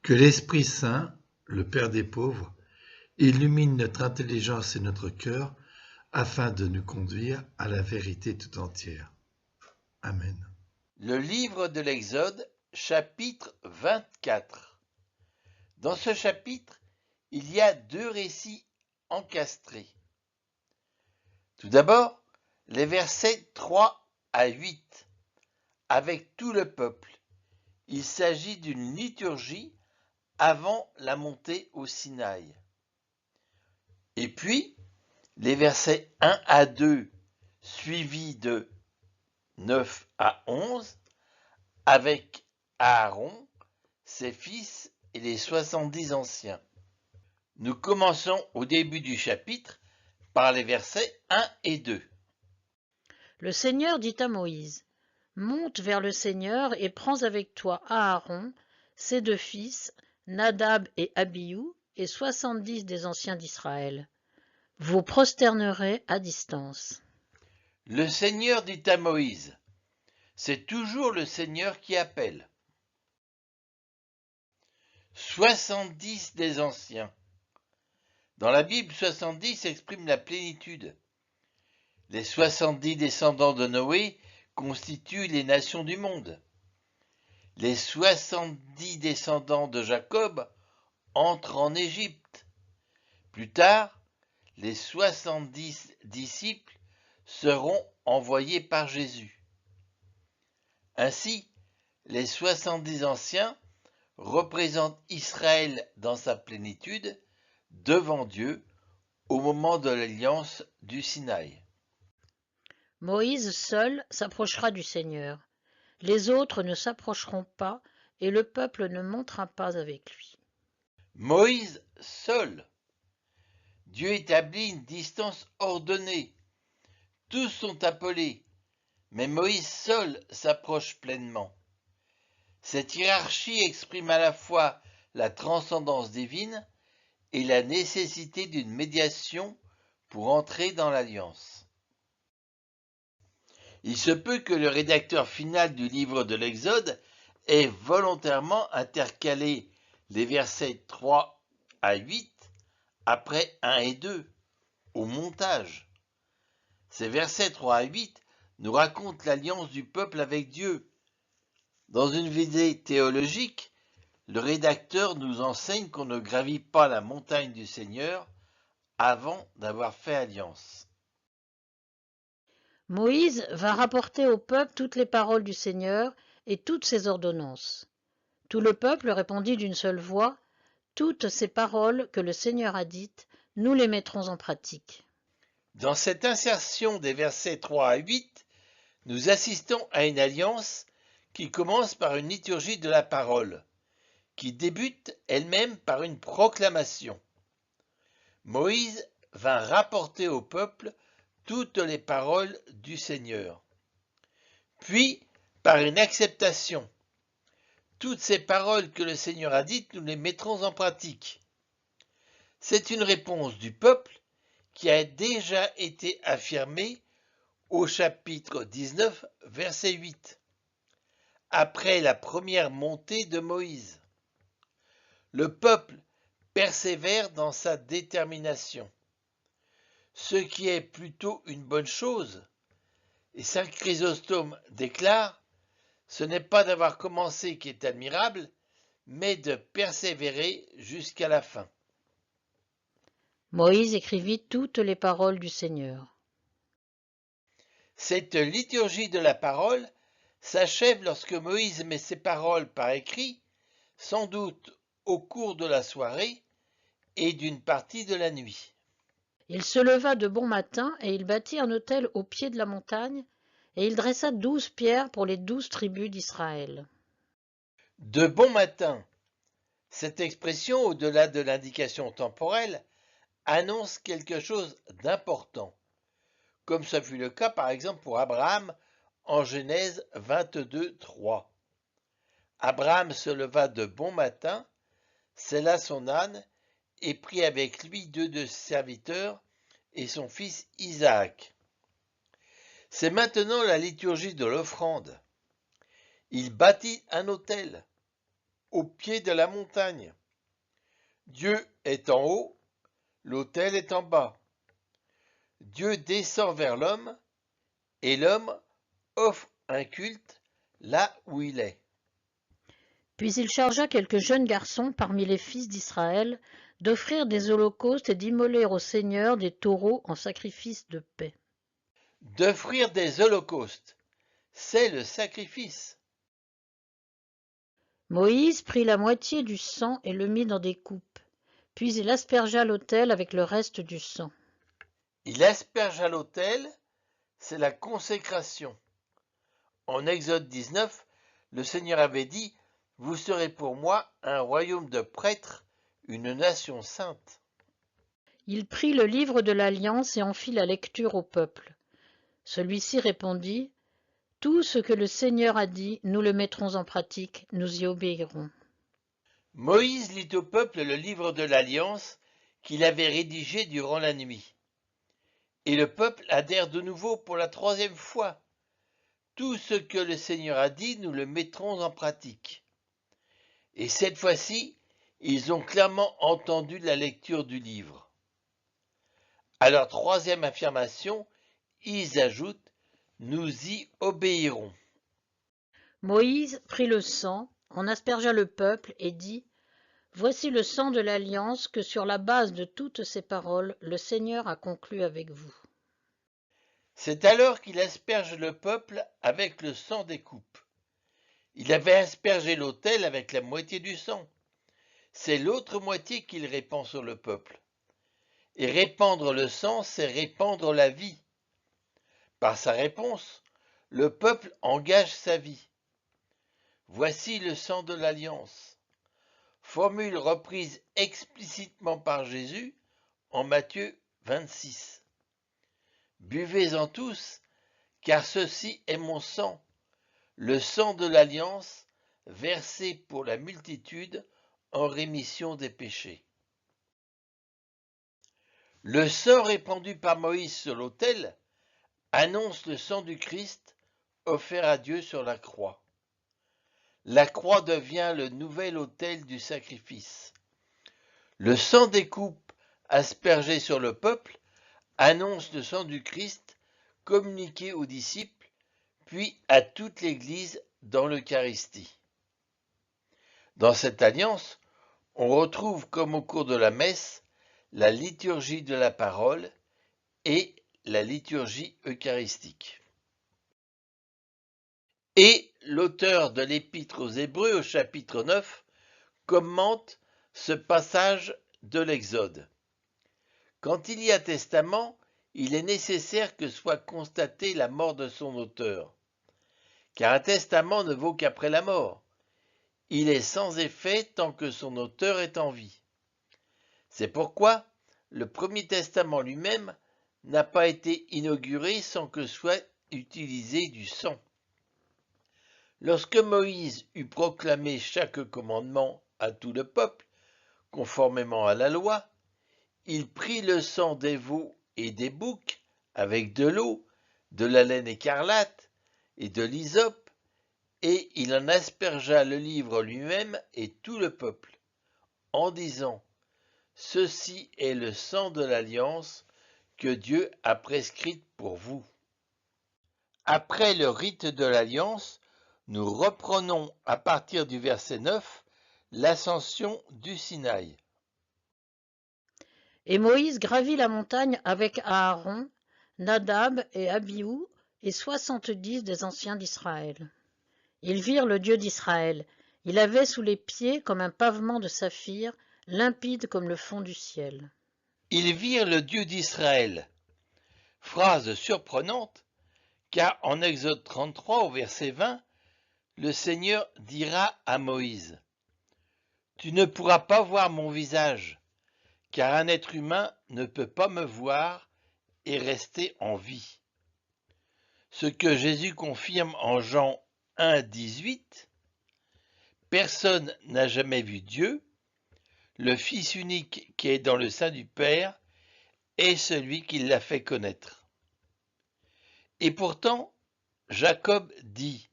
Que l'Esprit Saint, le Père des pauvres, illumine notre intelligence et notre cœur afin de nous conduire à la vérité tout entière. Amen. Le livre de l'Exode, chapitre 24. Dans ce chapitre, il y a deux récits encastrés. Tout d'abord, les versets 3 à 8, avec tout le peuple. Il s'agit d'une liturgie avant la montée au Sinaï. Et puis, les versets 1 à 2, suivis de 9 à 11, avec Aaron, ses fils et les 70 anciens. Nous commençons au début du chapitre par les versets 1 et 2. Le Seigneur dit à Moïse, « Monte vers le Seigneur et prends avec toi Aaron, ses deux fils, Nadab et Abihu, et 70 des anciens d'Israël. Vous prosternerez à distance. » Le Seigneur dit à Moïse, c'est toujours le Seigneur qui appelle. 70 des anciens. Dans la Bible, 70 exprime la plénitude. Les 70 descendants de Noé constituent les nations du monde. Les 70 descendants de Jacob entrent en Égypte. Plus tard, les 70 disciples seront envoyés par Jésus. Ainsi, les 70 anciens représentent Israël dans sa plénitude devant Dieu au moment de l'alliance du Sinaï. Moïse seul s'approchera du Seigneur. Les autres ne s'approcheront pas et le peuple ne montera pas avec lui. Moïse seul. Dieu établit une distance ordonnée. Tous sont appelés, mais Moïse seul s'approche pleinement. Cette hiérarchie exprime à la fois la transcendance divine et la nécessité d'une médiation pour entrer dans l'alliance. Il se peut que le rédacteur final du livre de l'Exode ait volontairement intercalé les versets 3 à 8 après 1 et 2, au montage. Ces versets 3 à 8 nous racontent l'alliance du peuple avec Dieu. Dans une visée théologique, le rédacteur nous enseigne qu'on ne gravit pas la montagne du Seigneur avant d'avoir fait alliance. Moïse va rapporter au peuple toutes les paroles du Seigneur et toutes ses ordonnances. Tout le peuple répondit d'une seule voix, « Toutes ces paroles que le Seigneur a dites, nous les mettrons en pratique. » Dans cette insertion des versets 3 à 8, nous assistons à une alliance qui commence par une liturgie de la parole, qui débute elle-même par une proclamation. Moïse vint rapporter au peuple toutes les paroles du Seigneur. Puis, par une acceptation. Toutes ces paroles que le Seigneur a dites, nous les mettrons en pratique. C'est une réponse du peuple qui a déjà été affirmée au chapitre 19, verset 8, après la première montée de Moïse. Le peuple persévère dans sa détermination, ce qui est plutôt une bonne chose. Et saint Chrysostome déclare, ce n'est pas d'avoir commencé qui est admirable, mais de persévérer jusqu'à la fin. Moïse écrivit toutes les paroles du Seigneur. Cette liturgie de la parole s'achève lorsque Moïse met ses paroles par écrit, sans doute au cours de la soirée et d'une partie de la nuit. Il se leva de bon matin et il bâtit un autel au pied de la montagne, et il dressa 12 pierres pour les 12 tribus d'Israël. De bon matin, cette expression, au-delà de l'indication temporelle, annonce quelque chose d'important, comme ce fut le cas par exemple pour Abraham en Genèse 22, 3. Abraham se leva de bon matin, sella son âne et prit avec lui 2 de ses serviteurs et son fils Isaac. C'est maintenant la liturgie de l'offrande. Il bâtit un autel. au pied de la montagne. Dieu est en haut, l'autel est en bas. Dieu descend vers l'homme, et l'homme offre un culte là où il est. Puis il chargea quelques jeunes garçons parmi les fils d'Israël d'offrir des holocaustes et d'immoler au Seigneur des taureaux en sacrifice de paix. D'offrir des holocaustes, c'est le sacrifice. Moïse prit la moitié du sang et le mit dans des coupes. Puis il aspergea l'autel avec le reste du sang. Il aspergea l'autel, c'est la consécration. En Exode 19, le Seigneur avait dit « Vous serez pour moi un royaume de prêtres, une nation sainte. » Il prit le livre de l'Alliance et en fit la lecture au peuple. Celui-ci répondit « Tout ce que le Seigneur a dit, nous le mettrons en pratique, nous y obéirons. » Moïse lit au peuple le livre de l'Alliance qu'il avait rédigé durant la nuit. Et le peuple adhère de nouveau pour la 3e fois. Tout ce que le Seigneur a dit, nous le mettrons en pratique. Et cette fois-ci, ils ont clairement entendu la lecture du livre. À leur 3e affirmation, ils ajoutent « Nous y obéirons ». Moïse prit le sang, en aspergea le peuple et dit « Voici le sang de l'alliance que sur la base de toutes ces paroles, le Seigneur a conclu avec vous. » C'est alors qu'il asperge le peuple avec le sang des coupes. Il avait aspergé l'autel avec la moitié du sang. C'est l'autre moitié qu'il répand sur le peuple. Et répandre le sang, c'est répandre la vie. Par sa réponse, le peuple engage sa vie. Voici le sang de l'alliance. Formule reprise explicitement par Jésus en Matthieu 26. Buvez-en tous, car ceci est mon sang, le sang de l'alliance, versé pour la multitude en rémission des péchés. Le sang répandu par Moïse sur l'autel annonce le sang du Christ offert à Dieu sur la croix. La croix devient le nouvel autel du sacrifice. Le sang des coupes aspergé sur le peuple annonce le sang du Christ communiqué aux disciples, puis à toute l'Église dans l'Eucharistie. Dans cette alliance, on retrouve, comme au cours de la messe, la liturgie de la parole et la liturgie eucharistique. Et l'auteur de l'Épître aux Hébreux au chapitre 9 commente ce passage de l'Exode. Quand il y a testament, il est nécessaire que soit constatée la mort de son auteur, car un testament ne vaut qu'après la mort. Il est sans effet tant que son auteur est en vie. C'est pourquoi le premier testament lui-même n'a pas été inauguré sans que soit utilisé du sang. Lorsque Moïse eut proclamé chaque commandement à tout le peuple, conformément à la loi, il prit le sang des veaux et des boucs avec de l'eau, de la laine écarlate et de l'hysope, et il en aspergea le livre lui-même et tout le peuple, en disant « Ceci est le sang de l'alliance que Dieu a prescrite pour vous. » Après le rite de l'alliance, nous reprenons à partir du verset 9 l'ascension du Sinaï. Et Moïse gravit la montagne avec Aaron, Nadab et Abihu et 70 des anciens d'Israël. Ils virent le Dieu d'Israël. Il avait sous les pieds comme un pavement de saphir, limpide comme le fond du ciel. Ils virent le Dieu d'Israël. Phrase surprenante, car en Exode 33 au verset 20, le Seigneur dira à Moïse « Tu ne pourras pas voir mon visage, car un être humain ne peut pas me voir et rester en vie. » Ce que Jésus confirme en Jean 1, 18, « Personne n'a jamais vu Dieu, le Fils unique qui est dans le sein du Père est celui qui l'a fait connaître. » Et pourtant, Jacob dit,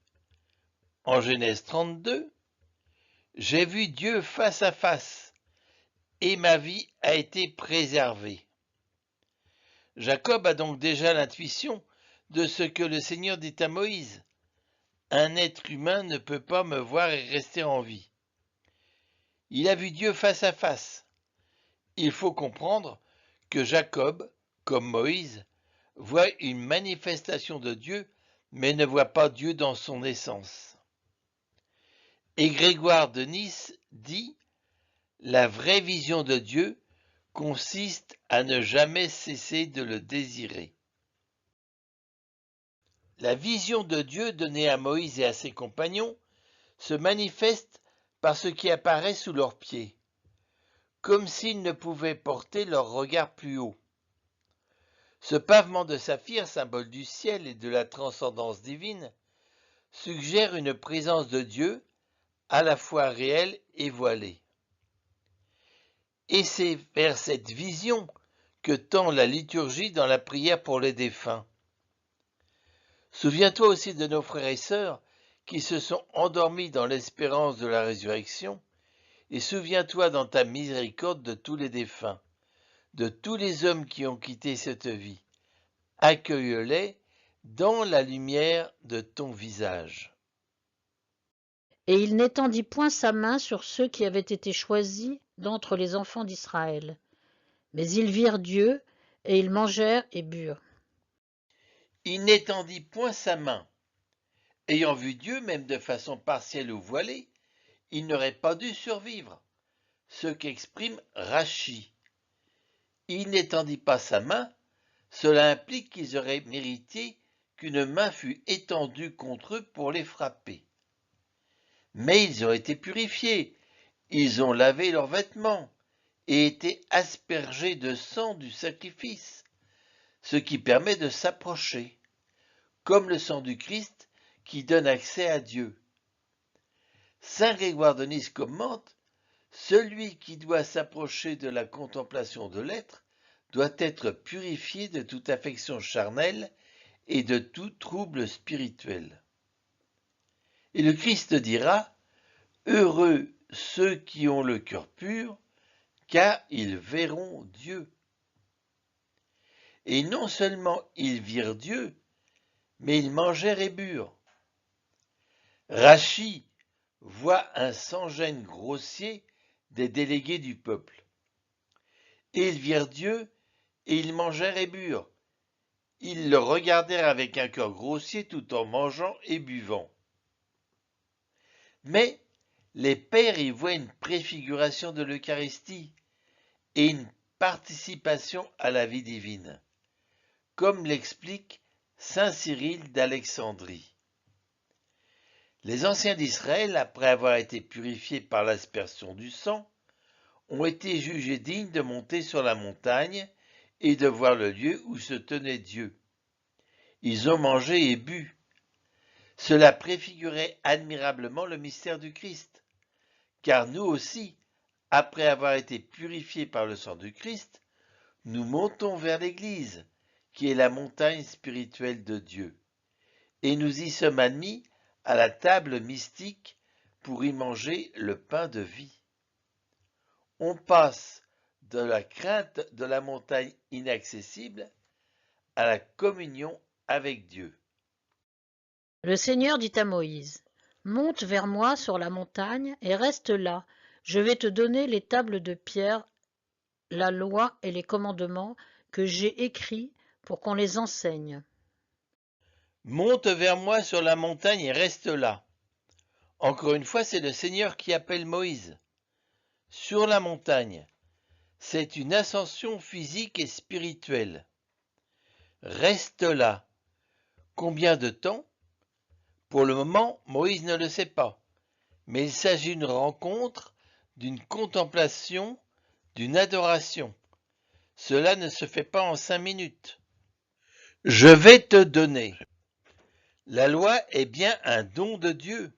en Genèse 32, « J'ai vu Dieu face à face, et ma vie a été préservée. Jacob a donc déjà l'intuition de ce que le Seigneur dit à Moïse. Un être humain ne peut pas me voir et rester en vie. Il a vu Dieu face à face. Il faut comprendre que Jacob, comme Moïse, voit une manifestation de Dieu, mais ne voit pas Dieu dans son essence. Et Grégoire de Nice dit « La vraie vision de Dieu consiste à ne jamais cesser de le désirer. » La vision de Dieu donnée à Moïse et à ses compagnons se manifeste par ce qui apparaît sous leurs pieds, comme s'ils ne pouvaient porter leur regard plus haut. Ce pavement de saphir, symbole du ciel et de la transcendance divine, suggère une présence de Dieu à la fois réelle et voilée. Et c'est vers cette vision que tend la liturgie dans la prière pour les défunts. Souviens-toi aussi de nos frères et sœurs qui se sont endormis dans l'espérance de la résurrection, et souviens-toi dans ta miséricorde de tous les défunts, de tous les hommes qui ont quitté cette vie. Accueille-les dans la lumière de ton visage. Et il n'étendit point sa main sur ceux qui avaient été choisis d'entre les enfants d'Israël. Mais ils virent Dieu, et ils mangèrent et burent. Il n'étendit point sa main. Ayant vu Dieu, même de façon partielle ou voilée, il n'aurait pas dû survivre, ce qu'exprime Rachi. Il n'étendit pas sa main, cela implique qu'ils auraient mérité qu'une main fût étendue contre eux pour les frapper. Mais ils ont été purifiés, ils ont lavé leurs vêtements et été aspergés de sang du sacrifice, ce qui permet de s'approcher, comme le sang du Christ qui donne accès à Dieu. Saint Grégoire de Nice commente « Celui qui doit s'approcher de la contemplation de l'être doit être purifié de toute affection charnelle et de tout trouble spirituel. » Et le Christ dira « Heureux ceux qui ont le cœur pur, car ils verront Dieu. » Et non seulement ils virent Dieu, mais ils mangèrent et burent. Rachi voit un sans-gêne grossier des délégués du peuple. Et ils virent Dieu, et ils mangèrent et burent. Ils le regardèrent avec un cœur grossier tout en mangeant et buvant. Mais les pères y voient une préfiguration de l'Eucharistie et une participation à la vie divine, comme l'explique saint Cyril d'Alexandrie. Les anciens d'Israël, après avoir été purifiés par l'aspersion du sang, ont été jugés dignes de monter sur la montagne et de voir le lieu où se tenait Dieu. Ils ont mangé et bu. Cela préfigurait admirablement le mystère du Christ, car nous aussi, après avoir été purifiés par le sang du Christ, nous montons vers l'Église, qui est la montagne spirituelle de Dieu, et nous y sommes admis à la table mystique pour y manger le pain de vie. On passe de la crainte de la montagne inaccessible à la communion avec Dieu. Le Seigneur dit à Moïse, « Monte vers moi sur la montagne et reste là. Je vais te donner les tables de pierre, la loi et les commandements que j'ai écrits pour qu'on les enseigne. » Monte vers moi sur la montagne et reste là. Encore une fois, c'est le Seigneur qui appelle Moïse. Sur la montagne, c'est une ascension physique et spirituelle. Reste là. Combien de temps? Pour le moment, Moïse ne le sait pas, mais il s'agit d'une rencontre, d'une contemplation, d'une adoration. Cela ne se fait pas en 5 minutes. Je vais te donner. La loi est bien un don de Dieu.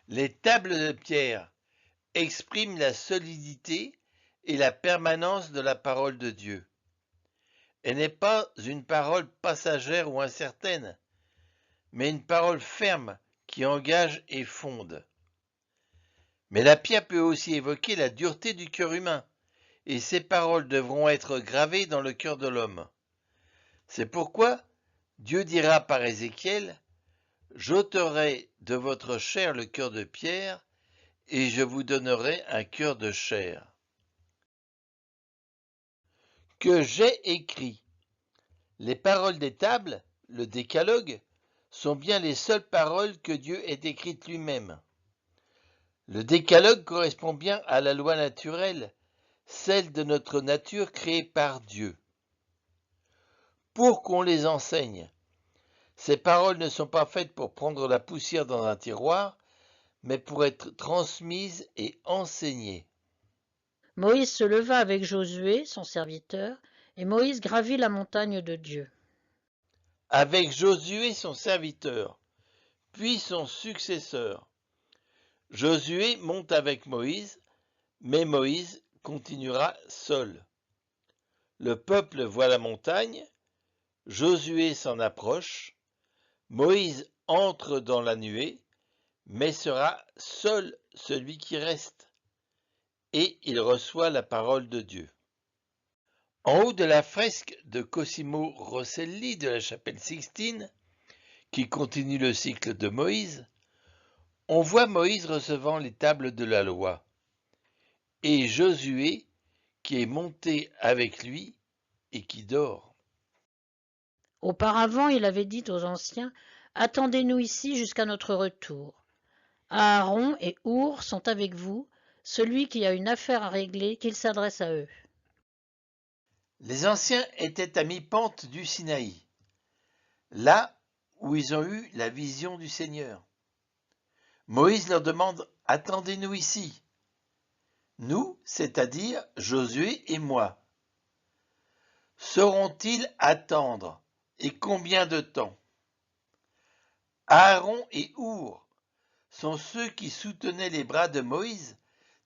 Les tables de pierre expriment la solidité et la permanence de la parole de Dieu. Elle n'est pas une parole passagère ou incertaine, mais une parole ferme qui engage et fonde. Mais la pierre peut aussi évoquer la dureté du cœur humain, et ces paroles devront être gravées dans le cœur de l'homme. C'est pourquoi Dieu dira par Ézéchiel, « J'ôterai de votre chair le cœur de pierre, et je vous donnerai un cœur de chair. » Que j'ai écrit. Les paroles des tables, le décalogue, sont bien les seules paroles que Dieu ait écrites lui-même. Le décalogue correspond bien à la loi naturelle, celle de notre nature créée par Dieu. Pour qu'on les enseigne, ces paroles ne sont pas faites pour prendre la poussière dans un tiroir, mais pour être transmises et enseignées. Moïse se leva avec Josué, son serviteur, et Moïse gravit la montagne de Dieu. Avec Josué son serviteur, puis son successeur. Josué monte avec Moïse, mais Moïse continuera seul. Le peuple voit la montagne, Josué s'en approche, Moïse entre dans la nuée, mais sera seul celui qui reste, et il reçoit la parole de Dieu. En haut de la fresque de Cosimo Rosselli de la chapelle Sixtine, qui continue le cycle de Moïse, on voit Moïse recevant les tables de la loi, et Josué qui est monté avec lui et qui dort. Auparavant, il avait dit aux anciens, « Attendez-nous ici jusqu'à notre retour. Aaron et Our sont avec vous, celui qui a une affaire à régler, qu'il s'adresse à eux. » Les anciens étaient à mi-pente du Sinaï, là où ils ont eu la vision du Seigneur. Moïse leur demande « Attendez-nous ici ». Nous, c'est-à-dire Josué et moi. Sauront-ils attendre, et combien de temps? Aaron et Our sont ceux qui soutenaient les bras de Moïse,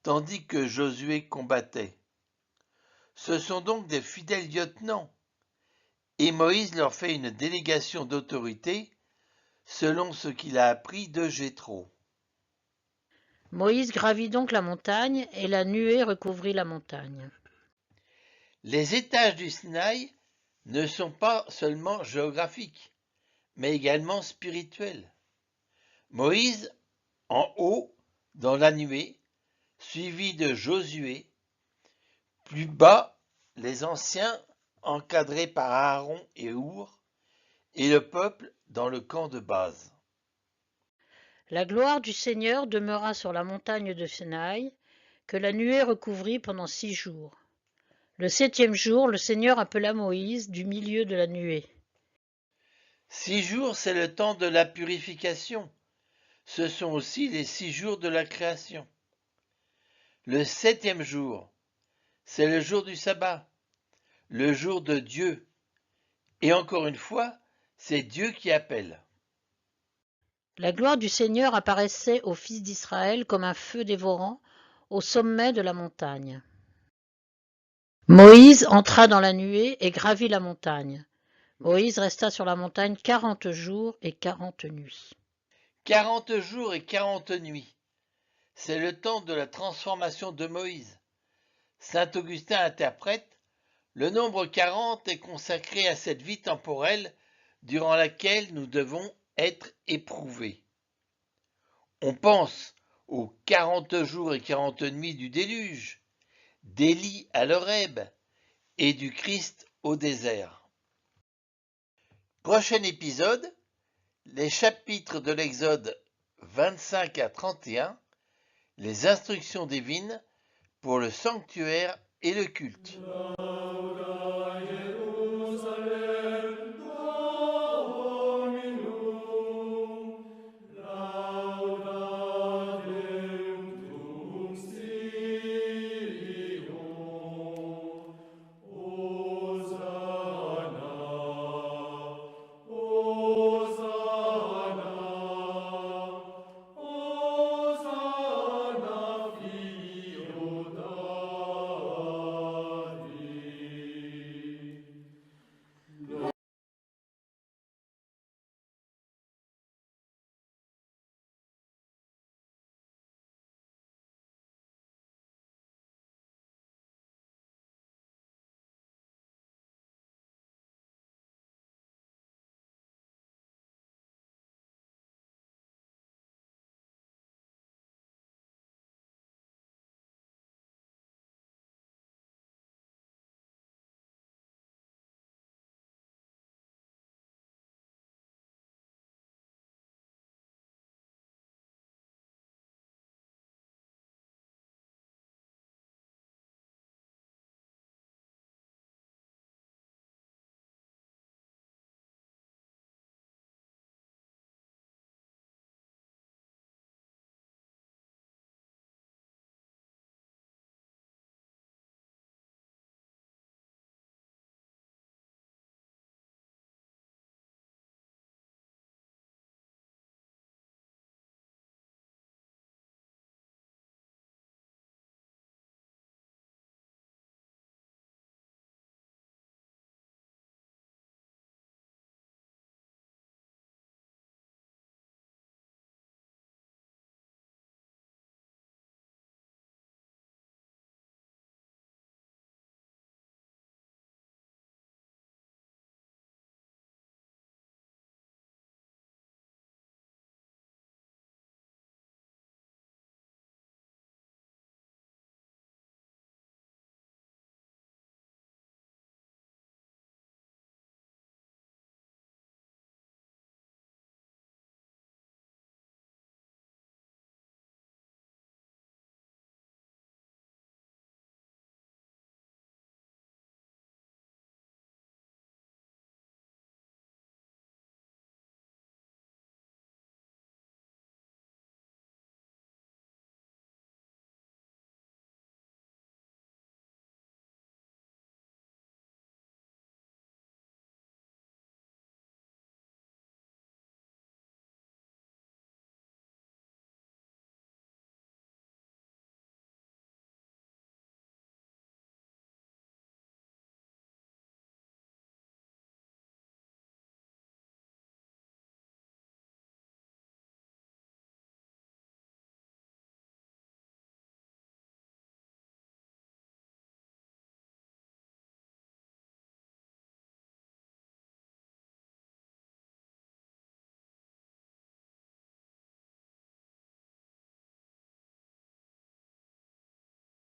tandis que Josué combattait. Ce sont donc des fidèles lieutenants, et Moïse leur fait une délégation d'autorité selon ce qu'il a appris de Jéthro. Moïse gravit donc la montagne, et la nuée recouvrit la montagne. Les étages du Sinaï ne sont pas seulement géographiques, mais également spirituels. Moïse, en haut, dans la nuée, suivi de Josué, plus bas, les anciens, encadrés par Aaron et Our, et le peuple dans le camp de base. La gloire du Seigneur demeura sur la montagne de Sinaï, que la nuée recouvrit pendant 6 jours. Le 7e jour, le Seigneur appela Moïse du milieu de la nuée. 6 jours, c'est le temps de la purification. Ce sont aussi les 6 jours de la création. Le 7e jour, c'est le jour du sabbat, le jour de Dieu. Et encore une fois, c'est Dieu qui appelle. La gloire du Seigneur apparaissait aux fils d'Israël comme un feu dévorant au sommet de la montagne. Moïse entra dans la nuée et gravit la montagne. Moïse resta sur la montagne 40 jours et 40 nuits. 40 jours et 40 nuits. C'est le temps de la transformation de Moïse. Saint Augustin interprète, le nombre 40 est consacré à cette vie temporelle durant laquelle nous devons être éprouvés. On pense aux 40 jours et 40 nuits du déluge, d'Élie à l'Horeb et du Christ au désert. Prochain épisode, les chapitres de l'Exode 25 à 31, les instructions divines pour le sanctuaire et le culte.